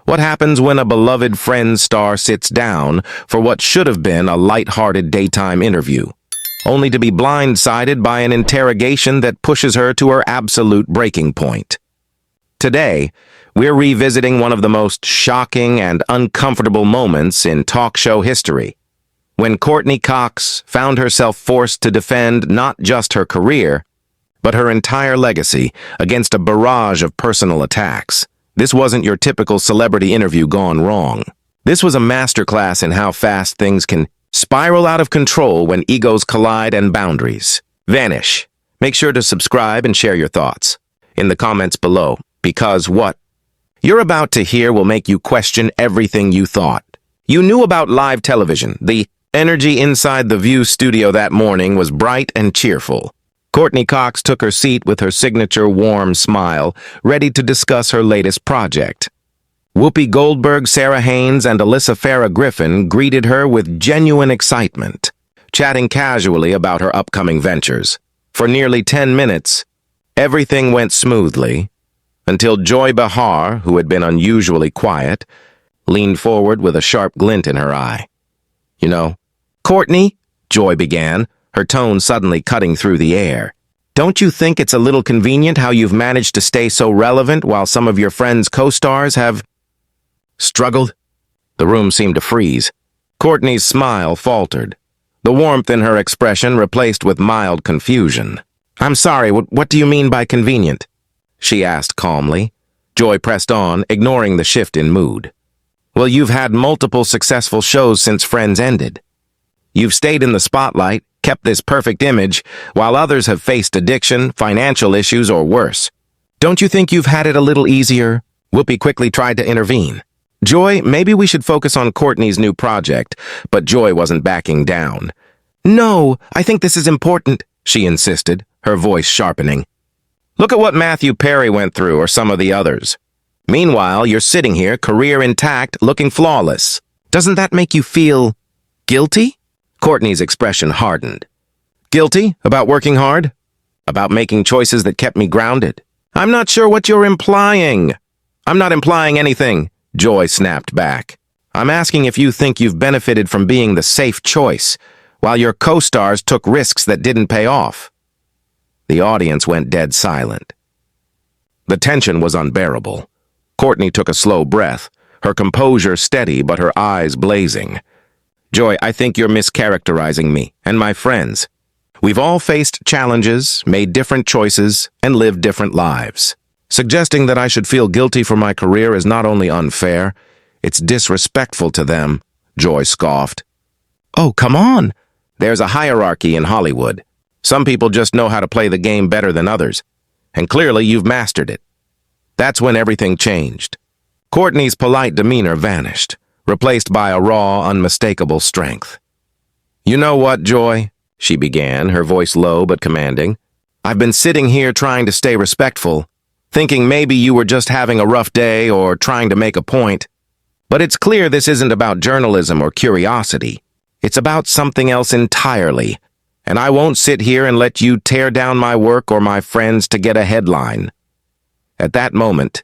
What happens when a beloved friend star sits down for what should have been a light-hearted daytime interview, only to be blindsided by an interrogation that pushes her to her absolute breaking point? Today, we're revisiting one of the most shocking and uncomfortable moments in talk show history, when Courteney Cox found herself forced to defend not just her career, but her entire legacy against a barrage of personal attacks. This wasn't your typical celebrity interview gone wrong. This was a masterclass in how fast things can spiral out of control when egos collide and boundaries vanish. Make sure to subscribe and share your thoughts in the comments below, because what you're about to hear will make you question everything you thought you knew about live television. The energy inside the View studio that morning was bright and cheerful. Courteney Cox took her seat with her signature warm smile, ready to discuss her latest project. Whoopi Goldberg, Sarah Haynes, and Alyssa Farah Griffin greeted her with genuine excitement, chatting casually about her upcoming ventures. For nearly 10 minutes, everything went smoothly, until Joy Behar, who had been unusually quiet, leaned forward with a sharp glint in her eye. "You know, Courteney," Joy began, her tone suddenly cutting through the air. "Don't you think it's a little convenient how you've managed to stay so relevant while some of your friends' co-stars have struggled?" The room seemed to freeze. Courteney's smile faltered, the warmth in her expression replaced with mild confusion. "I'm sorry, what do you mean by convenient?" she asked calmly. Joy pressed on, ignoring the shift in mood. "Well, you've had multiple successful shows since Friends ended. You've stayed in the spotlight, kept this perfect image, while others have faced addiction, financial issues, or worse. Don't you think you've had it a little easier?" Whoopi quickly tried to intervene. "Joy, maybe we should focus on Courteney's new project," but Joy wasn't backing down. "No, I think this is important," she insisted, her voice sharpening. "Look at what Matthew Perry went through, or some of the others. Meanwhile, you're sitting here, career intact, looking flawless. Doesn't that make you feel guilty?" Courteney's expression hardened. "Guilty? About working hard? About making choices that kept me grounded? I'm not sure what you're implying." "I'm not implying anything," Joy snapped back. "I'm asking if you think you've benefited from being the safe choice, while your co-stars took risks that didn't pay off." The audience went dead silent. The tension was unbearable. Courteney took a slow breath, her composure steady but her eyes blazing. "Joy, I think you're mischaracterizing me and my friends. We've all faced challenges, made different choices, and lived different lives. Suggesting that I should feel guilty for my career is not only unfair, it's disrespectful to them," Joy scoffed. "Oh, come on. There's a hierarchy in Hollywood. Some people just know how to play the game better than others, and clearly you've mastered it." That's when everything changed. Courteney's polite demeanor vanished, replaced by a raw, unmistakable strength. "You know what, Joy?" she began, her voice low but commanding. "I've been sitting here trying to stay respectful, thinking maybe you were just having a rough day or trying to make a point. But it's clear this isn't about journalism or curiosity. It's about something else entirely, and I won't sit here and let you tear down my work or my friends to get a headline." At that moment,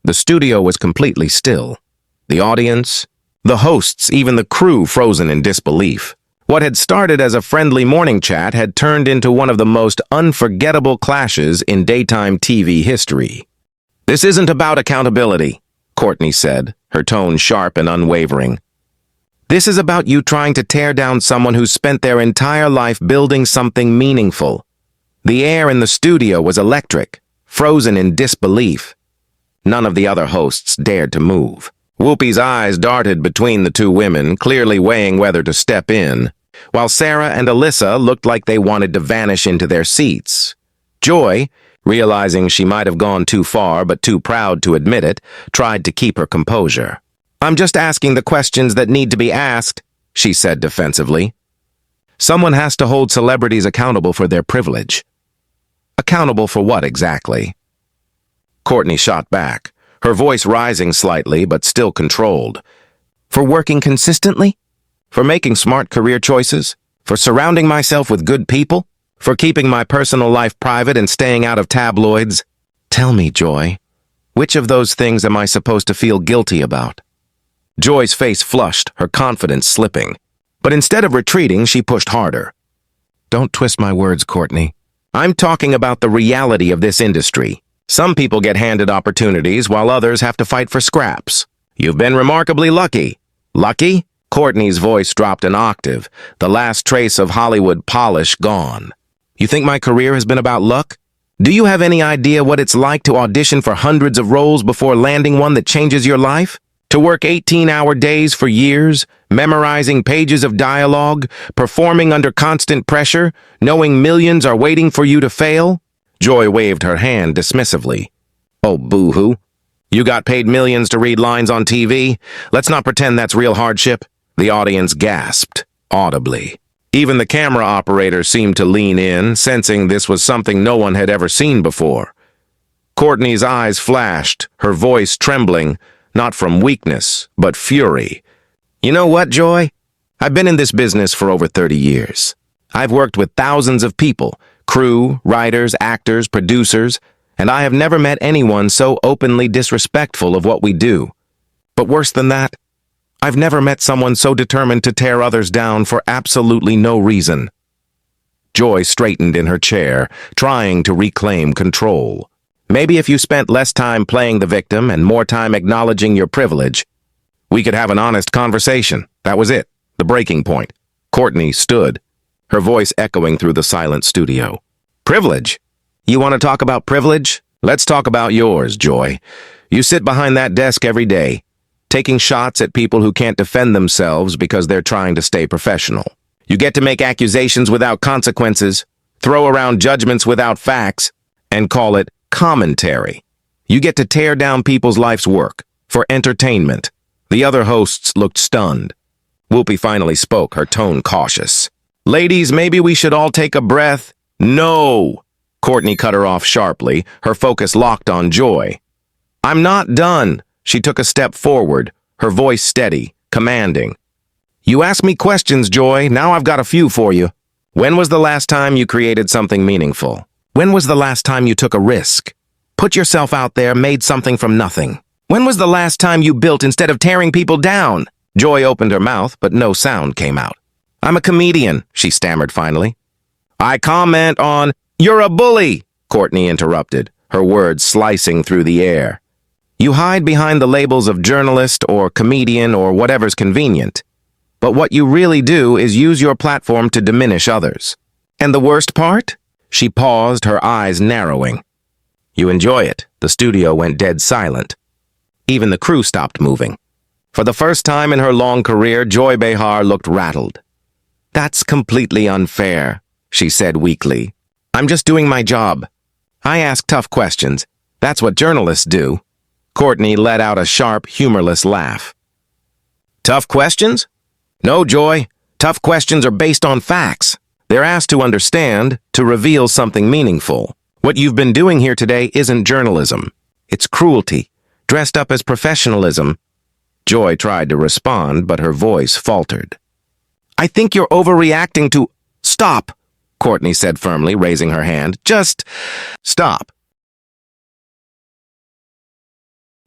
the studio was completely still. The audience, the hosts, even the crew frozen in disbelief. What had started as a friendly morning chat had turned into one of the most unforgettable clashes in daytime TV history. "This isn't about accountability," Courteney said, her tone sharp and unwavering. "This is about you trying to tear down someone who spent their entire life building something meaningful." The air in the studio was electric, frozen in disbelief. None of the other hosts dared to move. Whoopi's eyes darted between the two women, clearly weighing whether to step in, while Sarah and Alyssa looked like they wanted to vanish into their seats. Joy, realizing she might have gone too far but too proud to admit it, tried to keep her composure. "I'm just asking the questions that need to be asked," she said defensively. "Someone has to hold celebrities accountable for their privilege." "Accountable for what exactly?" Courteney shot back, her voice rising slightly but still controlled. "For working consistently? For making smart career choices? For surrounding myself with good people? For keeping my personal life private and staying out of tabloids? Tell me, Joy, Which of those things am I supposed to feel guilty about? Joy's face flushed, her confidence slipping. But instead of retreating, she pushed harder. Don't twist my words, Courteney. I'm talking about the reality of this industry. Some people get handed opportunities while others have to fight for scraps. You've been remarkably lucky. Lucky? Courteney's voice dropped an octave, the last trace of Hollywood polish gone. You think my career has been about luck? Do you have any idea what it's like to audition for hundreds of roles before landing one that changes your life? To work 18-hour days for years, memorizing pages of dialogue, performing under constant pressure, knowing millions are waiting for you to fail? Joy waved her hand dismissively. Oh, boo-hoo. You got paid millions to read lines on TV? Let's not pretend that's real hardship. The audience gasped, audibly. Even the camera operator seemed to lean in, sensing this was something no one had ever seen before. Courteney's eyes flashed, her voice trembling, not from weakness, but fury. You know what, Joy? I've been in this business for over 30 years. I've worked with thousands of people, crew, writers, actors, producers, and I have never met anyone so openly disrespectful of what we do. But worse than that, I've never met someone so determined to tear others down for absolutely no reason. Joy straightened in her chair, trying to reclaim control. Maybe if you spent less time playing the victim and more time acknowledging your privilege, we could have an honest conversation. That was it, the breaking point. Courteney stood, her voice echoing through the silent studio. Privilege? You want to talk about privilege? Let's talk about yours, Joy. You sit behind that desk every day, taking shots at people who can't defend themselves because they're trying to stay professional. You get to make accusations without consequences, throw around judgments without facts, and call it commentary. You get to tear down people's life's work for entertainment. The other hosts looked stunned. Whoopi finally spoke, her tone cautious. Ladies, maybe we should all take a breath. No! Courteney cut her off sharply, her focus locked on Joy. I'm not done. She took a step forward, her voice steady, commanding. You ask me questions, Joy. Now I've got a few for you. When was the last time you created something meaningful? When was the last time you took a risk? Put yourself out there, made something from nothing. When was the last time you built instead of tearing people down? Joy opened her mouth, but no sound came out. I'm a comedian, she stammered finally. I comment on... You're a bully, Courteney interrupted, her words slicing through the air. You hide behind the labels of journalist or comedian or whatever's convenient. But what you really do is use your platform to diminish others. And the worst part? She paused, her eyes narrowing. You enjoy it. The studio went dead silent. Even the crew stopped moving. For the first time in her long career, Joy Behar looked rattled. That's completely unfair, she said weakly. I'm just doing my job. I ask tough questions. That's what journalists do. Courteney let out a sharp, humorless laugh. Tough questions? No, Joy. Tough questions are based on facts. They're asked to understand, to reveal something meaningful. What you've been doing here today isn't journalism. It's cruelty, dressed up as professionalism. Joy tried to respond, but her voice faltered. I think you're overreacting to... Stop, Courteney said firmly, raising her hand. Just stop.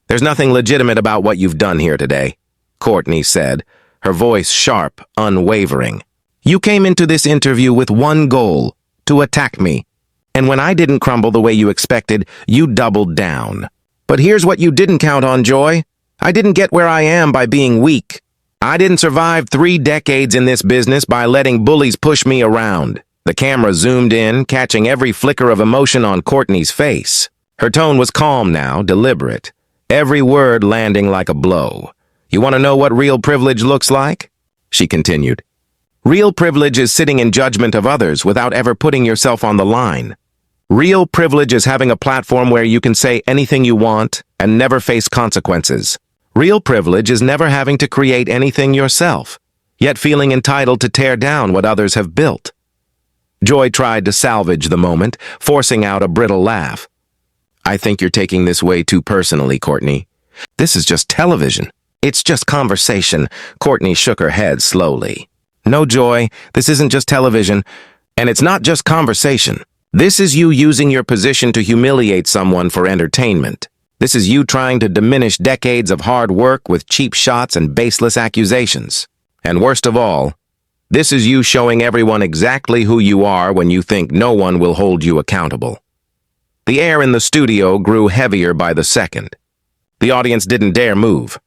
There's nothing legitimate about what you've done here today, Courteney said, her voice sharp, unwavering. You came into this interview with one goal, to attack me. And when I didn't crumble the way you expected, you doubled down. But here's what you didn't count on, Joy. I didn't get where I am by being weak. I didn't survive 3 decades in this business by letting bullies push me around. The camera zoomed in, catching every flicker of emotion on Courteney's face. Her tone was calm now, deliberate. Every word landing like a blow. You want to know what real privilege looks like? She continued. Real privilege is sitting in judgment of others without ever putting yourself on the line. Real privilege is having a platform where you can say anything you want and never face consequences. Real privilege is never having to create anything yourself, yet feeling entitled to tear down what others have built. Joy tried to salvage the moment, forcing out a brittle laugh. I think you're taking this way too personally, Courteney. This is just television. It's just conversation. Courteney shook her head slowly. No, Joy, this isn't just television, and it's not just conversation. This is you using your position to humiliate someone for entertainment. This is you trying to diminish decades of hard work with cheap shots and baseless accusations. And worst of all, this is you showing everyone exactly who you are when you think no one will hold you accountable. The air in the studio grew heavier by the second. The audience didn't dare move.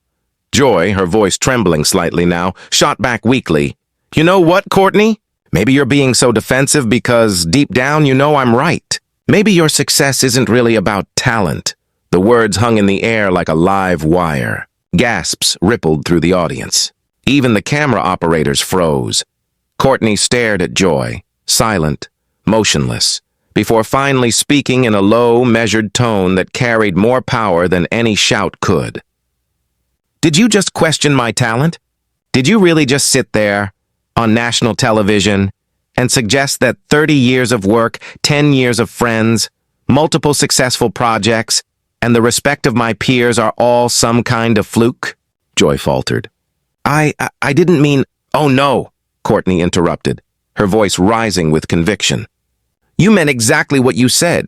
Joy, her voice trembling slightly now, shot back weakly. You know what, Courteney? Maybe you're being so defensive because deep down you know I'm right. Maybe your success isn't really about talent. The words hung in the air like a live wire. Gasps rippled through the audience. Even the camera operators froze. Courteney stared at Joy, silent, motionless, before finally speaking in a low, measured tone that carried more power than any shout could. Did you just question my talent? Did you really just sit there, on national television, and suggest that 30 years of work, 10 years of friends, multiple successful projects, and the respect of my peers are all some kind of fluke? Joy faltered. I didn't mean— Oh no, Courteney interrupted, her voice rising with conviction. You meant exactly what you said.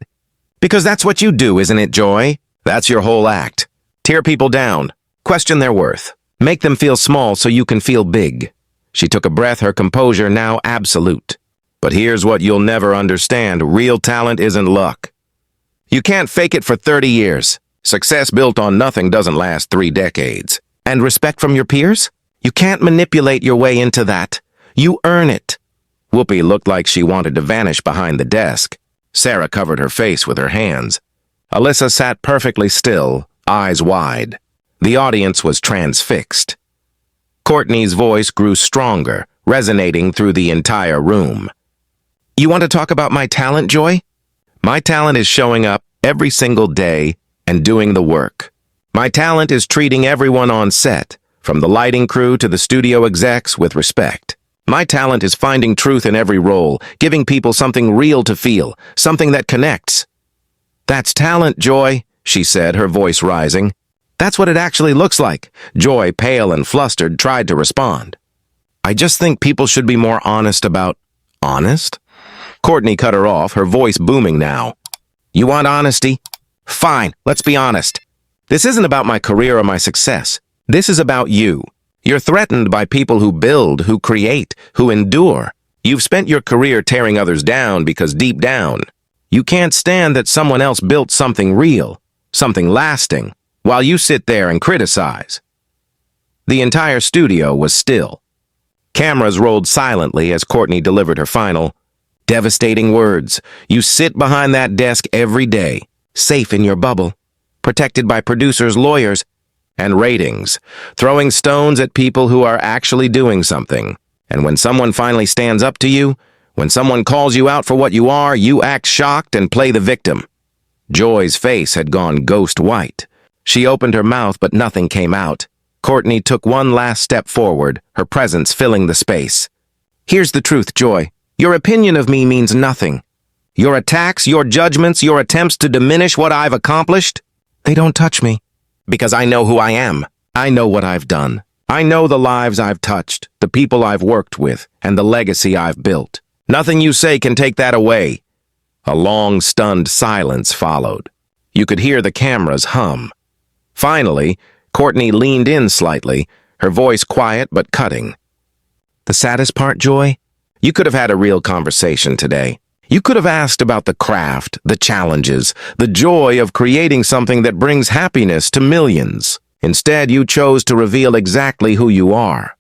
Because that's what you do, isn't it, Joy? That's your whole act. Tear people down, question their worth, make them feel small so you can feel big. She took a breath, her composure now absolute. But here's what you'll never understand. Real talent isn't luck. You can't fake it for 30 years. Success built on nothing doesn't last 3 decades. And respect from your peers? You can't manipulate your way into that. You earn it. Whoopi looked like she wanted to vanish behind the desk. Sarah covered her face with her hands. Alyssa sat perfectly still, eyes wide. The audience was transfixed. Courteney's voice grew stronger, resonating through the entire room. You want to talk about my talent, Joy? My talent is showing up every single day and doing the work. My talent is treating everyone on set, from the lighting crew to the studio execs, with respect. My talent is finding truth in every role, giving people something real to feel, something that connects. That's talent, Joy, she said, her voice rising. That's what it actually looks like. Joy, pale and flustered, tried to respond. I just think people should be more honest about— Honest? Courteney cut her off, her voice booming now. You want honesty? Fine, let's be honest. This isn't about my career or my success. This is about you. You're threatened by people who build, who create, who endure. You've spent your career tearing others down because deep down, you can't stand that someone else built something real, something lasting, while you sit there and criticize. The entire studio was still. Cameras rolled silently as Courteney delivered her final, devastating words. You sit behind that desk every day, safe in your bubble, protected by producers, lawyers, and ratings, throwing stones at people who are actually doing something. And when someone finally stands up to you, when someone calls you out for what you are, you act shocked and play the victim. Joy's face had gone ghost white. She opened her mouth, but nothing came out. Courteney took one last step forward, her presence filling the space. Here's the truth, Joy. Your opinion of me means nothing. Your attacks, your judgments, your attempts to diminish what I've accomplished, they don't touch me. Because I know who I am. I know what I've done. I know the lives I've touched, the people I've worked with, and the legacy I've built. Nothing you say can take that away. A long, stunned silence followed. You could hear the cameras hum. Finally, Courteney leaned in slightly, her voice quiet but cutting. The saddest part, Joy? You could have had a real conversation today. You could have asked about the craft, the challenges, the joy of creating something that brings happiness to millions. Instead, you chose to reveal exactly who you are.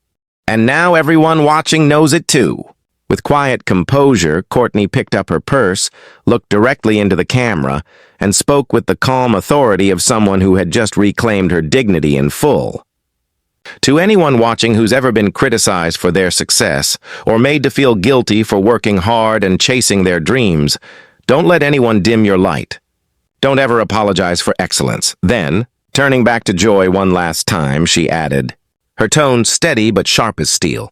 And now everyone watching knows it too. With quiet composure, Courteney picked up her purse, looked directly into the camera, and spoke with the calm authority of someone who had just reclaimed her dignity in full. To anyone watching who's ever been criticized for their success, or made to feel guilty for working hard and chasing their dreams, don't let anyone dim your light. Don't ever apologize for excellence. Then, turning back to Joy one last time, she added, her tone steady but sharp as steel.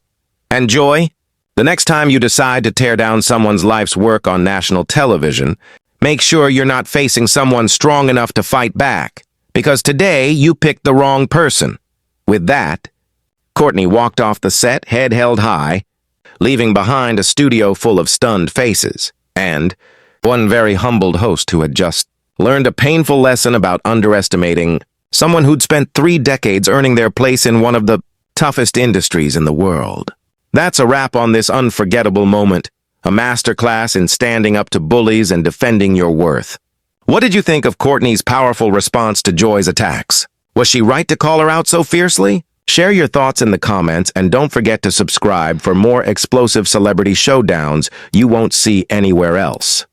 And Joy, the next time you decide to tear down someone's life's work on national television, make sure you're not facing someone strong enough to fight back, because today you picked the wrong person. With that, Courteney walked off the set, head held high, leaving behind a studio full of stunned faces, and one very humbled host who had just learned a painful lesson about underestimating someone who'd spent 3 decades earning their place in one of the toughest industries in the world. That's a wrap on this unforgettable moment, a masterclass in standing up to bullies and defending your worth. What did you think of Courtney's powerful response to Joy's attacks? Was she right to call her out so fiercely? Share your thoughts in the comments and don't forget to subscribe for more explosive celebrity showdowns you won't see anywhere else.